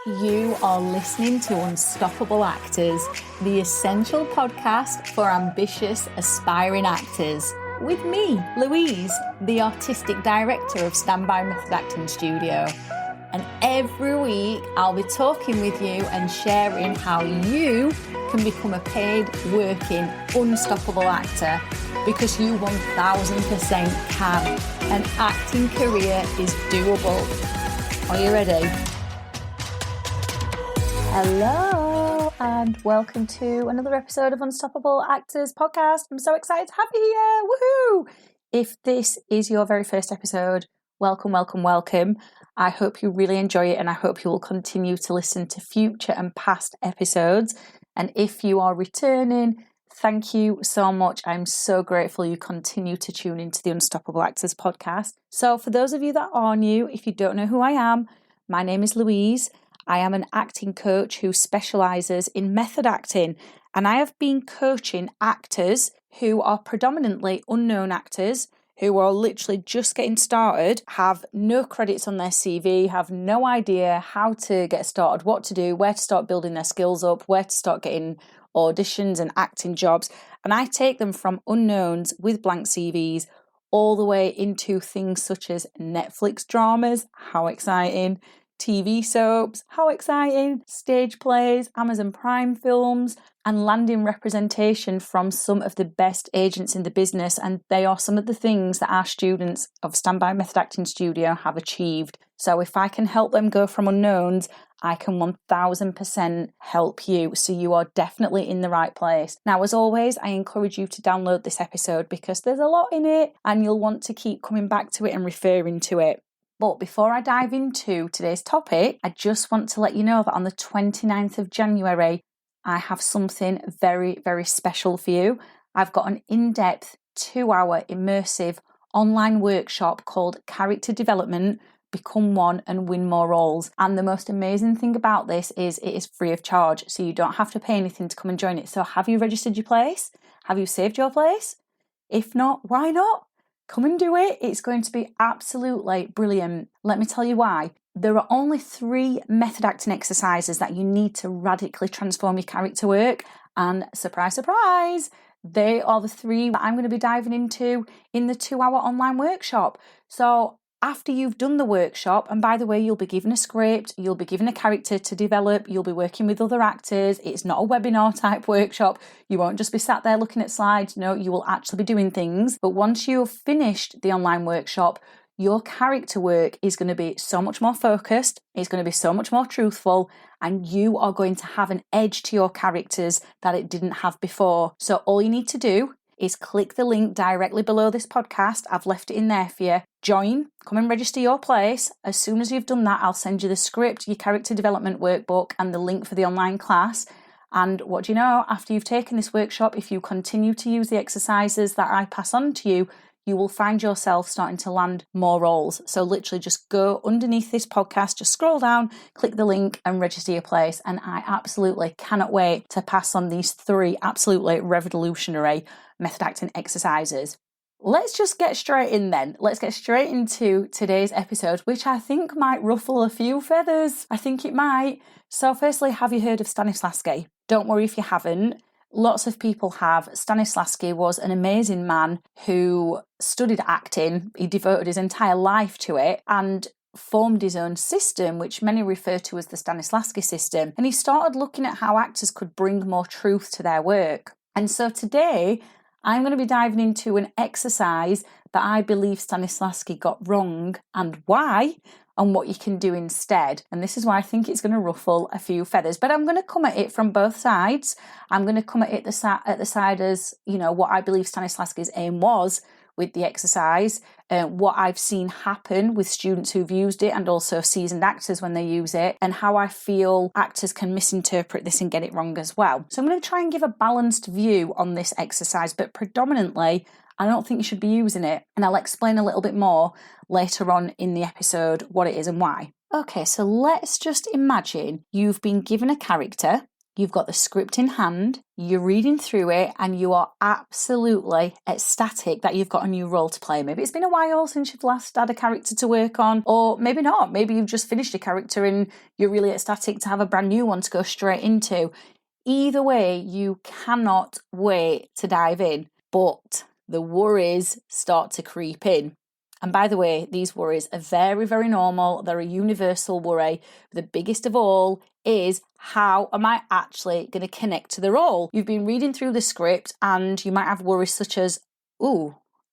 You are listening to Unstoppable Actors, the essential podcast for ambitious, aspiring actors. With me, Louise, the artistic director of Standby Method Acting Studio. And every week, I'll be talking with you and sharing how you can become a paid, working, unstoppable actor, because you 1000% can. An acting career is doable. Are you ready? Hello, and welcome to another episode of Unstoppable Actors podcast. I'm so excited to have you here. Woohoo! If this is your very first episode, welcome, welcome, welcome. I hope you really enjoy it, and I hope you will continue to listen to future and past episodes. And if you are returning, thank you so much. I'm so grateful you continue to tune into the Unstoppable Actors podcast. So for those of you that are new, if you don't know who I am, my name is Louise. I am an acting coach who specialises in method acting, and I have been coaching actors who are predominantly unknown actors, who are literally just getting started, have no credits on their CV, have no idea how to get started, what to do, where to start building their skills up, where to start getting auditions and acting jobs. And I take them from unknowns with blank CVs all the way into things such as Netflix dramas, how exciting, TV soaps, how exciting, stage plays, Amazon Prime films, and landing representation from some of the best agents in the business. And they are some of the things that our students of Standby Method Acting Studio have achieved. So if I can help them go from unknowns, I can 1000% help you. So you are definitely in the right place. Now, as always, I encourage you to download this episode because there's a lot in it and you'll want to keep coming back to it and referring to it. But before I dive into today's topic, I just want to let you know that on the 29th of January, I have something very, very special for you. I've got an in-depth 2-hour immersive online workshop called Character Development, Become One and Win More Roles. And the most amazing thing about this is it is free of charge, so you don't have to pay anything to come and join it. So have you registered your place? Have you saved your place? If not, why not? Come and do it. It's going to be absolutely brilliant. Let me tell you why. There are only 3 method acting exercises that you need to radically transform your character work. And surprise, surprise, they are the 3 that I'm going to be diving into in the 2-hour online workshop. So after you've done the workshop, and by the way, you'll be given a script, you'll be given a character to develop, you'll be working with other actors. It's not a webinar type workshop. You won't just be sat there looking at slides. No, you will actually be doing things. But once you've finished the online workshop, your character work is going to be so much more focused. It's going to be so much more truthful, and you are going to have an edge to your characters that it didn't have before. So all you need to do is click the link directly below this podcast. I've left it in there for you. Join, come and register your place. As soon as you've done that, I'll send you the script, your character development workbook, and the link for the online class. And what do you know? After you've taken this workshop, if you continue to use the exercises that I pass on to you, you will find yourself starting to land more roles. So literally just go underneath this podcast, just scroll down, click the link and register your place. And I absolutely cannot wait to pass on these 3 absolutely revolutionary method acting exercises. Let's just get straight in then. Let's get straight into today's episode, which I think might ruffle a few feathers. I think it might. So firstly, have you heard of Stanislavski? Don't worry if you haven't. Lots of people have. Stanislavski was an amazing man who studied acting. He devoted his entire life to it and formed his own system, which many refer to as the Stanislavski system. And he started looking at how actors could bring more truth to their work. And so today, I'm going to be diving into an exercise that I believe Stanislavski got wrong and why, and what you can do instead. And this is why I think it's going to ruffle a few feathers. But I'm going to come at it from both sides. I'm going to come at it at the side as, what I believe Stanislavski's aim was with the exercise, what I've seen happen with students who've used it and also seasoned actors when they use it, and how I feel actors can misinterpret this and get it wrong as well. So I'm going to try and give a balanced view on this exercise, but predominantly, I don't think you should be using it. And I'll explain a little bit more later on in the episode what it is and why. Okay, so let's just imagine you've been given a character. You've got the script in hand, you're reading through it, and you are absolutely ecstatic that you've got a new role to play. Maybe it's been a while since you've last had a character to work on, or maybe not. Maybe you've just finished a character and you're really ecstatic to have a brand new one to go straight into. Either way, you cannot wait to dive in, but the worries start to creep in. And by the way, these worries are very, very normal. They're a universal worry. The biggest of all is, how am I actually going to connect to the role? You've been reading through the script and you might have worries such as,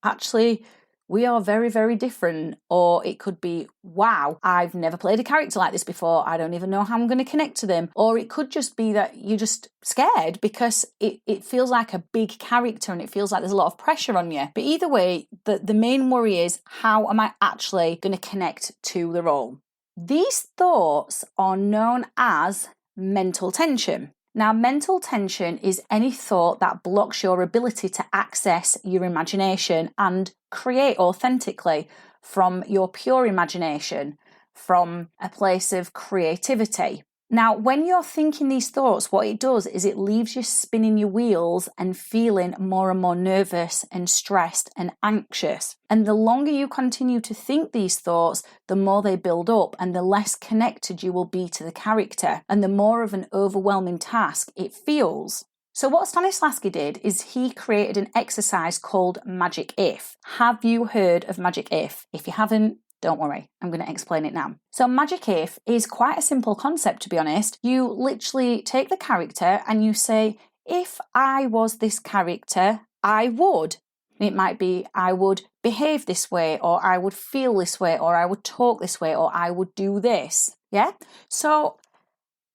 actually, we are very, very different. Or it could be, wow, I've never played a character like this before. I don't even know how I'm going to connect to them. Or it could just be that you're just scared because it feels like a big character and it feels like there's a lot of pressure on you. But either way, the main worry is, how am I actually going to connect to the role? These thoughts are known as mental tension. Now, mental tension is any thought that blocks your ability to access your imagination and create authentically from your pure imagination, from a place of creativity. Now, when you're thinking these thoughts, what it does is it leaves you spinning your wheels and feeling more and more nervous and stressed and anxious. And the longer you continue to think these thoughts, the more they build up and the less connected you will be to the character and the more of an overwhelming task it feels. So what Stanislavski did is he created an exercise called Magic If. Have you heard of Magic If? If you haven't, don't worry, I'm going to explain it now. So Magic If is quite a simple concept, to be honest. You literally take the character and you say, if I was this character, I would. It might be, I would behave this way, or I would feel this way, or I would talk this way, or I would do this. Yeah? So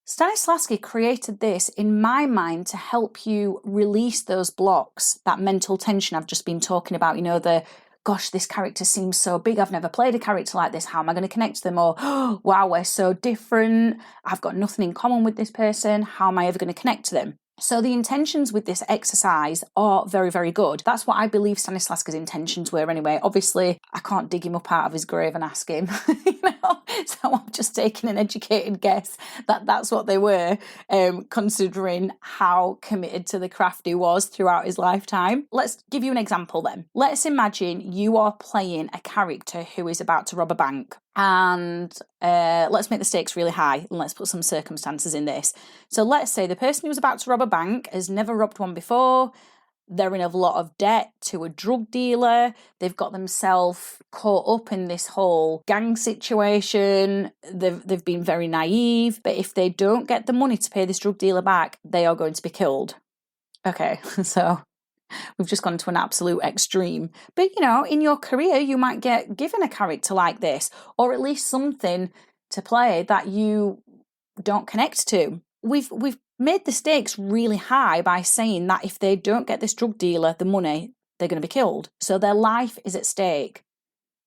Stanislavski created this, in my mind, to help you release those blocks, that mental tension I've just been talking about, gosh, this character seems so big. I've never played a character like this. How am I going to connect to them? Or, wow, we're so different. I've got nothing in common with this person. How am I ever going to connect to them? So the intentions with this exercise are very, very good. That's what I believe Stanislavski's intentions were anyway. Obviously, I can't dig him up out of his grave and ask him, so I'm just taking an educated guess that that's what they were, considering how committed to the craft he was throughout his lifetime. Let's give you an example then. Let's imagine you are playing a character who is about to rob a bank. And let's make the stakes really high and let's put some circumstances in this. So let's say the person who's about to rob a bank has never robbed one before. They're in a lot of debt to a drug dealer. They've got themselves caught up in this whole gang situation. They've been very naive. But if they don't get the money to pay this drug dealer back, they are going to be killed. Okay, so we've just gone to an absolute extreme. But, in your career, you might get given a character like this, or at least something to play that you don't connect to. We've made the stakes really high by saying that if they don't get this drug dealer the money, they're going to be killed. So their life is at stake.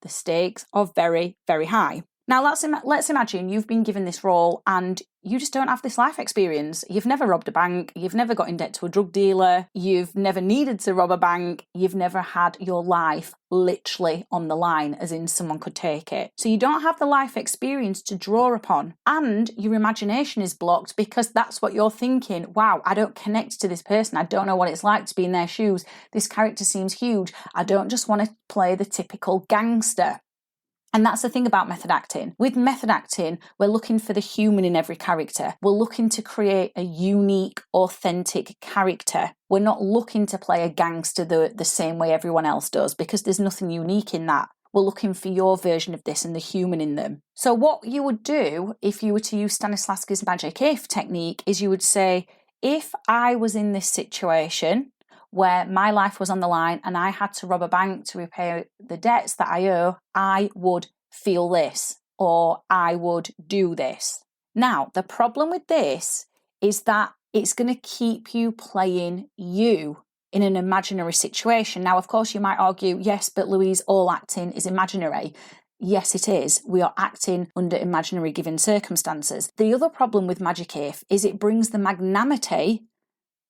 The stakes are very, very high. Now, let's imagine you've been given this role and you just don't have this life experience. You've never robbed a bank. You've never got in debt to a drug dealer. You've never needed to rob a bank. You've never had your life literally on the line, as in someone could take it. So you don't have the life experience to draw upon. And your imagination is blocked because that's what you're thinking. Wow, I don't connect to this person. I don't know what it's like to be in their shoes. This character seems huge. I don't just want to play the typical gangster. And that's the thing about method acting. With method acting, we're looking for the human in every character. We're looking to create a unique, authentic character. We're not looking to play a gangster the same way everyone else does, because there's nothing unique in that. We're looking for your version of this and the human in them. So what you would do if you were to use Stanislavski's Magic If technique is you would say, if I was in this situation where my life was on the line and I had to rob a bank to repay the debts that I owe, I would feel this, or I would do this. Now, the problem with this is that it's going to keep you playing you in an imaginary situation. Now, of course, you might argue, yes, but Louise, all acting is imaginary. Yes, it is. We are acting under imaginary given circumstances. The other problem with Magic If is it brings the magnanimity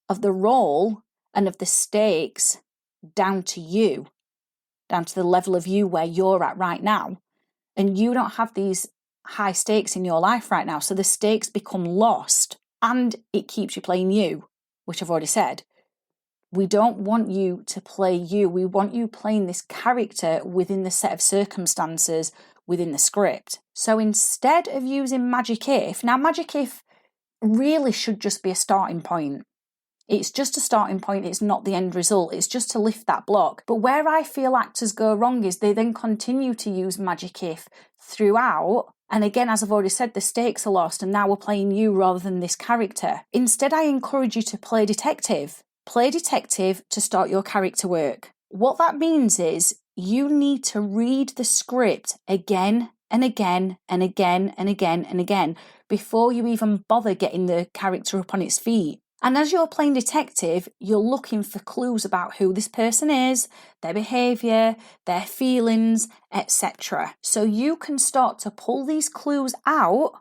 of the role and of the stakes down to you, down to the level of you where you're at right now. And you don't have these high stakes in your life right now. So the stakes become lost. and it keeps you playing you, which I've already said. We don't want you to play you. We want you playing this character within the set of circumstances within the script. So instead of using magic if, now magic if really should just be a starting point. It's just a starting point, it's not the end result, it's just to lift that block. But where I feel actors go wrong is they then continue to use magic if throughout. And again, as I've already said, the stakes are lost and now we're playing you rather than this character. Instead, I encourage you to play detective. Play detective to start your character work. What that means is you need to read the script again and again and again and again and again before you even bother getting the character up on its feet. And as you're playing detective, you're looking for clues about who this person is, their behaviour, their feelings, etc. So you can start to pull these clues out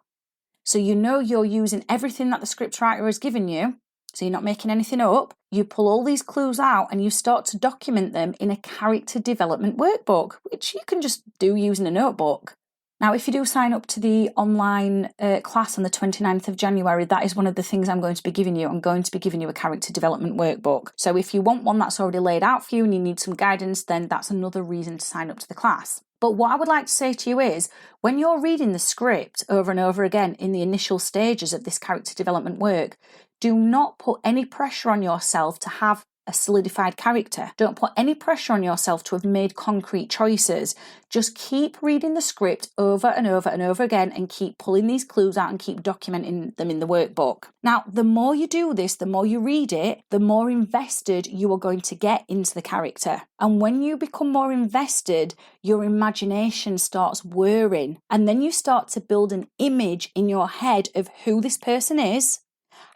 so you know you're using everything that the scriptwriter has given you. So you're not making anything up. You pull all these clues out and you start to document them in a character development workbook, which you can just do using a notebook. Now, if you do sign up to the online class on the 29th of January, that is one of the things I'm going to be giving you. I'm going to be giving you a character development workbook. So if you want one that's already laid out for you and you need some guidance, then that's another reason to sign up to the class. But what I would like to say to you is, when you're reading the script over and over again in the initial stages of this character development work, do not put any pressure on yourself to have a solidified character. Don't put any pressure on yourself to have made concrete choices. Just keep reading the script over and over and over again and keep pulling these clues out and keep documenting them in the workbook. Now, the more you do this, the more you read it, the more invested you are going to get into the character. And when you become more invested, your imagination starts whirring. And then you start to build an image in your head of who this person is,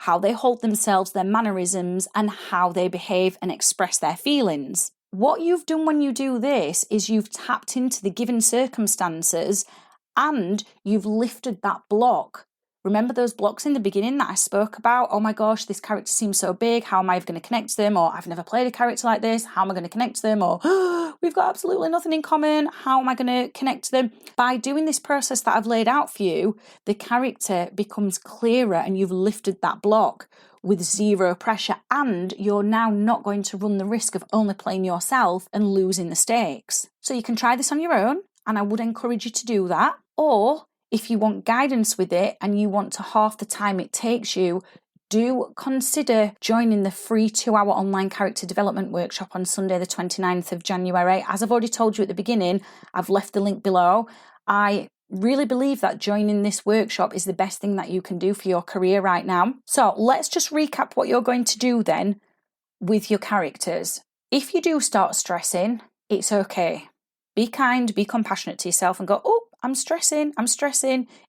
how they hold themselves, their mannerisms, and how they behave and express their feelings. What you've done when you do this is you've tapped into the given circumstances and you've lifted that block. Remember those blocks in the beginning that I spoke about? Oh my gosh, this character seems so big. How am I going to connect to them? Or I've never played a character like this. How am I going to connect to them? Or we've got absolutely nothing in common. How am I going to connect to them? By doing this process that I've laid out for you, the character becomes clearer and you've lifted that block with zero pressure, and you're now not going to run the risk of only playing yourself and losing the stakes. So you can try this on your own, and I would encourage you to do that. Or if you want guidance with it and you want to half the time it takes you, do consider joining the free 2-hour online character development workshop on Sunday the 29th of January. As I've already told you at the beginning, I've left the link below. I really believe that joining this workshop is the best thing that you can do for your career right now. So let's just recap what you're going to do then with your characters. If you do start stressing, it's okay. Be kind, be compassionate to yourself and go, oh, I'm stressing.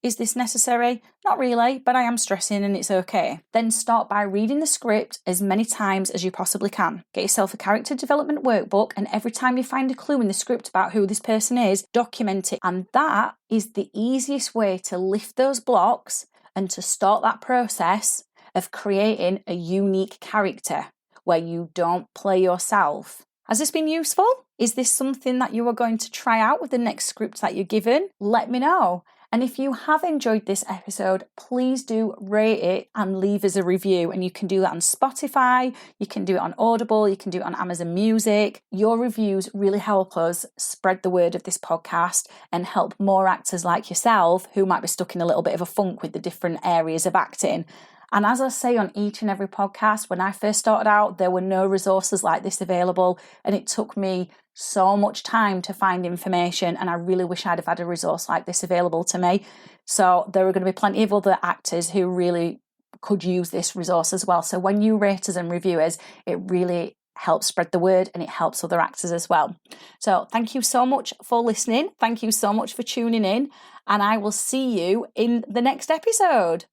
Is this necessary? Not really, but I am stressing and it's okay. Then start by reading the script as many times as you possibly can. Get yourself a character development workbook, and every time you find a clue in the script about who this person is, document it. And that is the easiest way to lift those blocks and to start that process of creating a unique character where you don't play yourself. Has this been useful? Is this something that you are going to try out with the next script that you're given? Let me know. And if you have enjoyed this episode, please do rate it and leave us a review. And you can do that on Spotify, you can do it on Audible, you can do it on Amazon Music. Your reviews really help us spread the word of this podcast and help more actors like yourself who might be stuck in a little bit of a funk with the different areas of acting. And as I say on each and every podcast, when I first started out, there were no resources like this available, and it took me so much time to find information, and I really wish I'd have had a resource like this available to me. So there are going to be plenty of other actors who really could use this resource as well. So when you rate us and review us, it really helps spread the word and it helps other actors as well. So thank you so much for listening. Thank you so much for tuning in, and I will see you in the next episode.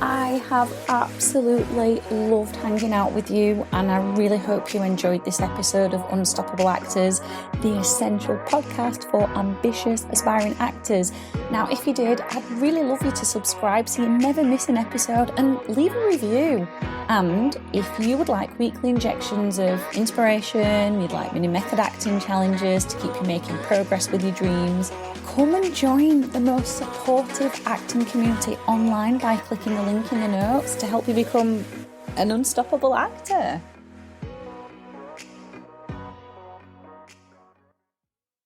I have absolutely loved hanging out with you, and I really hope you enjoyed this episode of Unstoppable Actors, the essential podcast for ambitious, aspiring actors. Now, if you did, I'd really love you to subscribe so you never miss an episode, and leave a review. And if you would like weekly injections of inspiration, you'd like mini method acting challenges to keep you making progress with your dreams, come and join the most supportive acting community online by clicking the link in the notes to help you become an unstoppable actor.